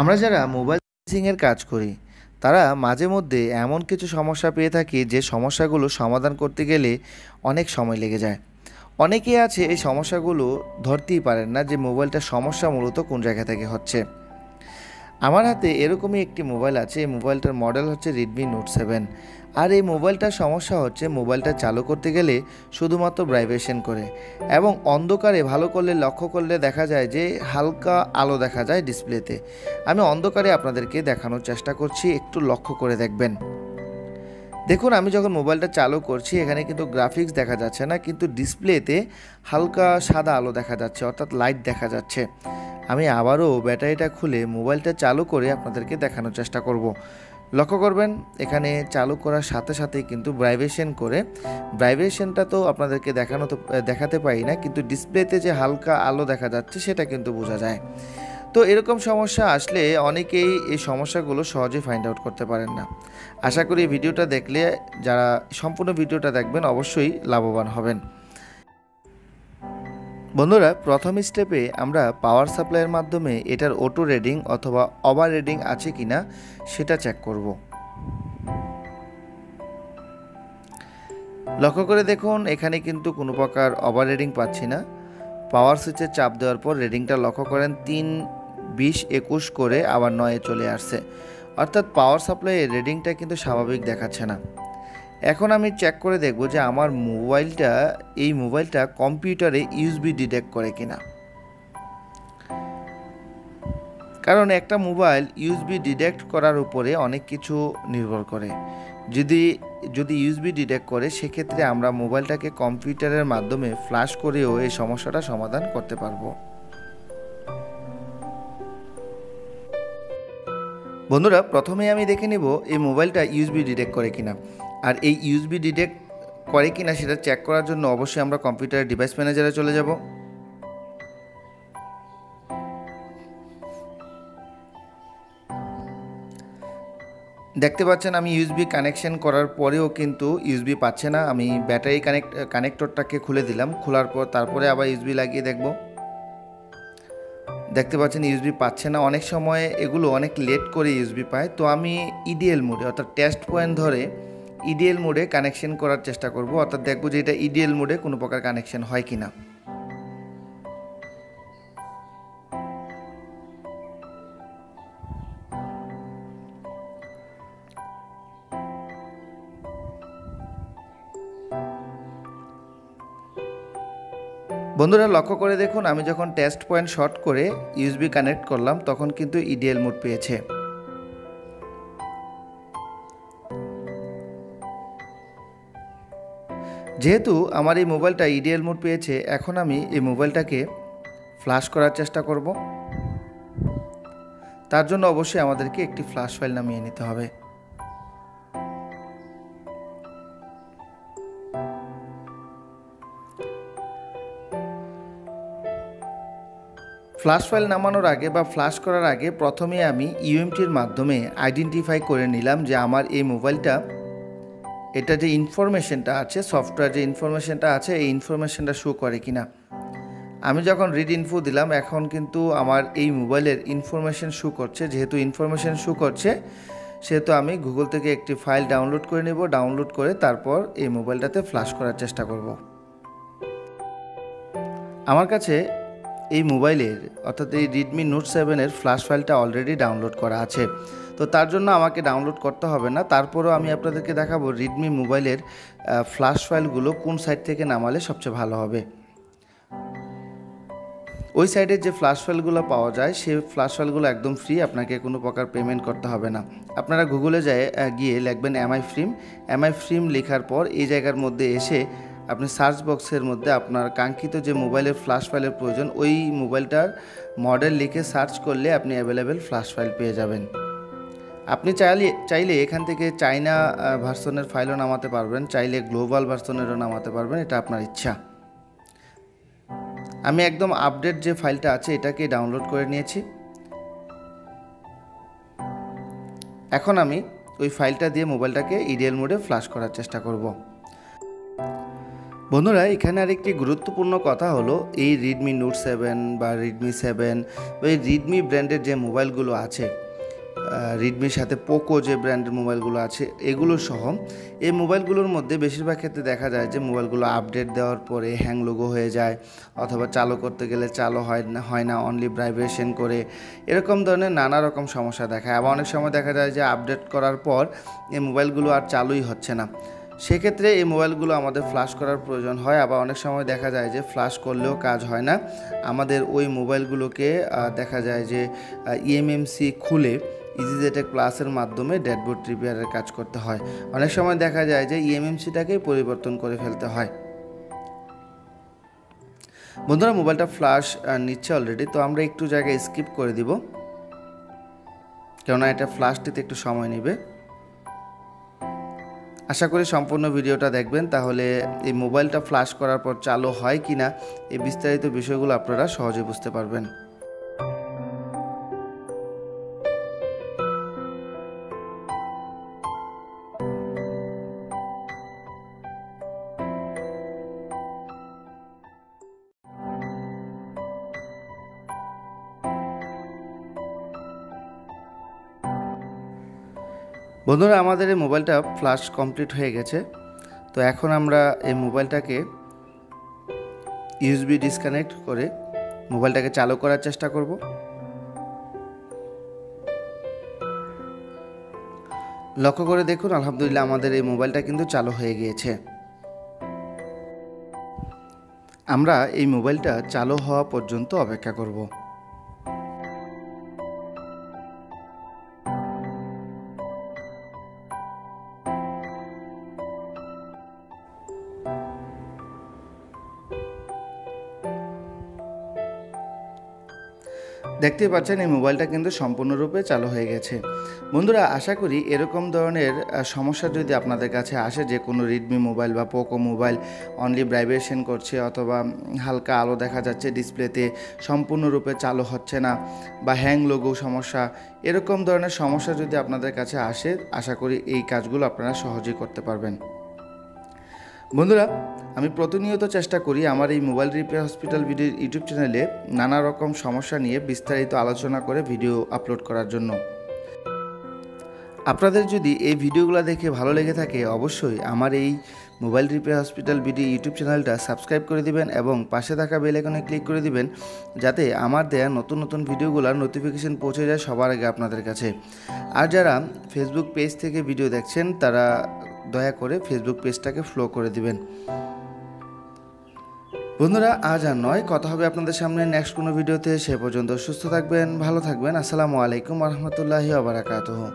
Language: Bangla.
আমরা যারা মোবাইল সার্ভিসিংয়ের কাজ করি তারা মাঝে মধ্যে এমন কিছু সমস্যা পেয়ে থাকি যে সমস্যাগুলো সমাধান করতে গেলে অনেক সময় লেগে যায়। অনেকেই আছে এই সমস্যাগুলো ধরতেই পারেন না যে মোবাইলটার সমস্যা মূলত কোন জায়গা থেকে হচ্ছে। আমার হাতে এরকমই একটি মোবাইল আছে। এই মোবাইলটার মডেল হচ্ছে Redmi Note 7। আর এই মোবাইলটার সমস্যা হচ্ছে মোবাইলটা চালু করতে গেলে শুধুমাত্র ভাইব্রেশন করে এবং অন্ধকারে ভালো করলে লক্ষ্য করলে দেখা যায় যে হালকা আলো দেখা যায় ডিসপ্লেতে। আমি অন্ধকারে আপনাদেরকে দেখানোর চেষ্টা করছি, একটু লক্ষ্য করে দেখবেন। দেখুন, আমি যখন মোবাইলটা চালু করছি এখানে কিন্তু গ্রাফিক্স দেখা যাচ্ছে না, কিন্তু ডিসপ্লেতে হালকা সাদা আলো দেখা যাচ্ছে, অর্থাৎ লাইট দেখা যাচ্ছে। আমি আবারও ব্যাটারিটা খুলে মোবাইলটা চালু করে আপনাদেরকে দেখানোর চেষ্টা করব। লক্ষ্য করবেন এখানে চালু করার সাথে সাথেই কিন্তু ভাইব্রেশন করে, ভাইব্রেশনটা তো আপনাদেরকে দেখাতে পারি না, কিন্তু ডিসপ্লেতে যে হালকা আলো দেখা যাচ্ছে সেটা কিন্তু বোঝা যায়। তো এরকম সমস্যা আসলে অনেকেই এই সমস্যাগুলো সহজে ফাইন্ড আউট করতে পারেন না। আশা করি ভিডিওটা দেখলে যারা সম্পূর্ণ ভিডিওটা দেখবেন অবশ্যই লাভবান হবেন। বন্ধুরা, প্রথম স্টেপে আমরা পাওয়ার সাপ্লাইয়ের মাধ্যমে এটার অটো রিডিং অথবা ওভার রিডিং আছে কিনা সেটা চেক করব। লক্ষ্য করে দেখুন এখানে কিন্তু কোনো প্রকার ওভার রিডিং পাচ্ছি না। পাওয়ার সুইচে চাপ দেওয়ার পর রিডিংটা লক্ষ্য করেন 3, 20, 21 করে আবার 9-এ চলে আসছে, অর্থাৎ পাওয়ার সাপ্লাইয়ের রিডিংটা কিন্তু স্বাভাবিক দেখাচ্ছে না। এখন আমি চেক করে দেখব যে আমার এই মোবাইলটা কম্পিউটারে ইউএসবি ডিটেক্ট করে কিনা। কারণ একটা মোবাইল ইউএসবি ডিটেক্ট করার উপরে অনেক কিছু নির্ভর করে। যদি ইউএসবি ডিটেক্ট করে সেক্ষেত্রে আমরা মোবাইলটাকে কম্পিউটারের মাধ্যমে ফ্ল্যাশ করেও এই সমস্যাটা সমাধান করতে পারবো। বন্ধুরা, প্রথমে আমি দেখে নিব এই মোবাইলটা ইউএসবি ডিটেক্ট করে কিনা। আর এই ইউএসবি ডিটেক্ট করে কিনা সেটা চেক করার জন্য অবশ্যই আমরা কম্পিউটারের ডিভাইস ম্যানেজারে চলে যাব। দেখতে পাচ্ছেন আমি ইউএসবি কানেকশন করার পরেও কিন্তু ইউএসবি পাচ্ছে না। আমি ব্যাটারি কানেক্টরটাকে খুলে দিলাম, খোলার পর তারপরে আবার ইউএসবি লাগিয়ে দেখব। দেখতে পাচ্ছেন ইউএসবি পাচ্ছে না। অনেক সময় এগুলো অনেক লেট করে ইউএসবি পায়। তো আমি ইডিএল মোডে অর্থাৎ টেস্ট পয়েন্ট ধরে ইডিএল মোডে কানেকশন করার চেষ্টা করব, অর্থাৎ দেখব যে এটা ইডিএল মোডে কোনো প্রকার কানেকশন হয় কিনা। বন্ধুরা, লক্ষ্য করে দেখুন আমি যখন টেস্ট পয়েন্ট শর্ট করে ইউএসবি কানেক্ট করলাম তখন কিন্তু ইডিএল মোড পেয়েছে। যেহেতু আমার এই মোবাইলটা ইডিএল মোড পেয়েছে, এখন আমি এই মোবাইলটাকে ফ্ল্যাশ করার চেষ্টা করব। তার জন্য অবশ্যই আমাদেরকে একটি ফ্ল্যাশ ফাইল নামিয়ে নিতে হবে। ফ্ল্যাশ ফাইল নামানোর আগে বা ফ্ল্যাশ করার আগে প্রথমে আমি ইউএমটির মাধ্যমে আইডেন্টিফাই করে নিলাম যে আমার এই মোবাইলটা, এটা যে ইনফরমেশনটা আছে, সফটওয়্যার যে ইনফরমেশনটা আছে এই ইনফরমেশনটা শো করে কিনা। আমি যখন রিড ইনফো দিলাম এখন কিন্তু আমার এই মোবাইলের ইনফরমেশন শো করছে। যেহেতু ইনফরমেশন শো করছে সেহেতু আমি গুগল থেকে একটি ফাইল ডাউনলোড করে নেব। ডাউনলোড করে তারপর এই মোবাইলটাতে ফ্ল্যাশ করার চেষ্টা করব। আমার কাছে এই মোবাইলের অর্থাৎ এই Redmi Note 7-এর ফ্ল্যাশ ফাইলটা অলরেডি ডাউনলোড করা আছে। তো তার জন্য আমাকে ডাউনলোড করতে হবে না। তারপরেও আমি আপনাদেরকে দেখাবো রেডমি মোবাইলের ফ্ল্যাশ ফাইলগুলো কোন সাইট থেকে নামালে সবচেয়ে ভালো হবে। ওই সাইডে যে ফ্ল্যাশ ফাইলগুলো পাওয়া যায় সেই ফ্ল্যাশ ফাইলগুলো একদম ফ্রি, আপনাকে কোনো প্রকার পেমেন্ট করতে হবে না। আপনারা গুগলে গিয়ে লিখবেন এমআই ফ্রিম লেখার পর এই জায়গার মধ্যে এসে আপনি সার্চ বক্সের মধ্যে আপনার কাঙ্ক্ষিত যে মোবাইলের ফ্ল্যাশ ফাইলের প্রয়োজন ওই মোবাইলটার মডেল লিখে সার্চ করলে আপনি অ্যাভেলেবেল ফ্ল্যাশ ফাইল পেয়ে যাবেন। আপনি চাইলে এখান থেকে চাইনা ভার্সনের ফাইলও নামাতে পারবেন, চাইলে গ্লোবাল ভার্সনেরও নামাতে পারবেন, এটা আপনার ইচ্ছা। আমি একদম আপডেট যে ফাইলটা আছে এটাকে ডাউনলোড করে নিয়েছি। এখন আমি ওই ফাইলটা দিয়ে মোবাইলটাকে ইডিএল মোডে ফ্ল্যাশ করার চেষ্টা করব। বন্ধুরা, এখানে আরেকটি গুরুত্বপূর্ণ কথা হলো এই রেডমি নোট 7 বা রেডমি 7 বা এই রেডমি ব্র্যান্ডের যে মোবাইলগুলো আছে, রেডমির সাথে পোকো যে ব্র্যান্ডের মোবাইলগুলো আছে এগুলো সহ এই মোবাইলগুলোর মধ্যে বেশিরভাগ ক্ষেত্রে দেখা যায় যে মোবাইলগুলো আপডেট দেওয়ার পরে হ্যাং লোগো হয়ে যায়, অথবা চালু করতে গেলে চালু হয় না অনলি ভাইব্রেশন করে, এরকম ধরনের নানা রকম সমস্যা দেখায়। আবার অনেক সময় দেখা যায় যে আপডেট করার পর এই মোবাইলগুলো আর চালুই হচ্ছে না। সেক্ষেত্রে এই মোবাইলগুলো আমাদের ফ্ল্যাশ করার প্রয়োজন হয়। আবার অনেক সময় দেখা যায় যে ফ্ল্যাশ করলেও কাজ হয় না, আমাদের ওই মোবাইলগুলোকে দেখা যায় যে ইএমএমসি খুলে ইজিজেটেক প্লাসের মাধ্যমে ড্যাশবোর্ড রিপেয়ারের কাজ করতে হয়। অনেক সময় দেখা যায় যে ইএমএমসিটাকেই পরিবর্তন করে ফেলতে হয়। বন্ধুরা, মোবাইলটা ফ্ল্যাশ নিচ্ছে অলরেডি, তো আমরা একটু জায়গায় স্কিপ করে দিব, কেননা এটা ফ্ল্যাশ দিতে একটু সময় নেবে। আশা করি সম্পূর্ণ ভিডিওটা দেখবেন, তাহলে এই মোবাইলটা ফ্ল্যাশ করার পর চালু হয় কিনা এই বিস্তারিত বিষয়গুলো আপনারা সহজে বুঝতে পারবেন। বন্ধুরা, আমাদের এই মোবাইলটা ফ্ল্যাশ কমপ্লিট হয়ে গেছে। তো এখন আমরা এই মোবাইলটাকে ইউএসবি ডিসকানেক্ট করে মোবাইলটাকে চালু করার চেষ্টা করব। লক্ষ্য করে দেখুন, আলহামদুলিল্লাহ আমাদের এই মোবাইলটা কিন্তু চালু হয়ে গিয়েছে। আমরা এই মোবাইলটা চালু হওয়া পর্যন্ত অপেক্ষা করব। দেখতে পাচ্ছেন এই মোবাইলটা কিন্তু সম্পূর্ণরূপে চালু হয়ে গেছে। বন্ধুরা, আশা করি এরকম ধরনের সমস্যা যদি আপনাদের কাছে আসে, যে কোনো রেডমি মোবাইল বা পোকো মোবাইল অনলি ভাইব্রেশন করছে, অথবা হালকা আলো দেখা যাচ্ছে ডিসপ্লেতে, সম্পূর্ণরূপে চালু হচ্ছে না, বা হ্যাং লোগো সমস্যা, এরকম ধরনের সমস্যা যদি আপনাদের কাছে আসে, আশা করি এই কাজগুলো আপনারা সহজেই করতে পারবেন। বন্ধুরা, আমি প্রতিনিয়ত চেষ্টা করি আমার এই মোবাইল রিপেয়ার হসপিটাল বিডির ইউটিউব চ্যানেলে নানা রকম সমস্যা নিয়ে বিস্তারিত আলোচনা করে ভিডিও আপলোড করার জন্য। আপনাদের যদি এই ভিডিওগুলো দেখে ভালো লেগে থাকে, অবশ্যই আমার এই mobile repair hospital BD YouTube চ্যানেলটা সাবস্ক্রাইব করে দিবেন এবং পাশে থাকা বেল আইকনে ক্লিক করে দিবেন, যাতে আমার দেয়া নতুন নতুন ভিডিওগুলোর নোটিফিকেশন পৌঁছে যায় সবার আগে আপনাদের কাছে। আর যারা ফেসবুক পেজ থেকে ভিডিও দেখছেন, তারা দয়া করে ফেসবুক পেজটাকে ফলো করে দিবেন। বন্ধুরা, আজ আর নয়, কথা হবে আপনাদের সামনে নেক্সট কোনো ভিডিওতে। সে পর্যন্ত সুস্থ থাকবেন, ভালো থাকবেন। আসসালামু আলাইকুম ওয়া রাহমাতুল্লাহি ওয়া বারাকাতুহু।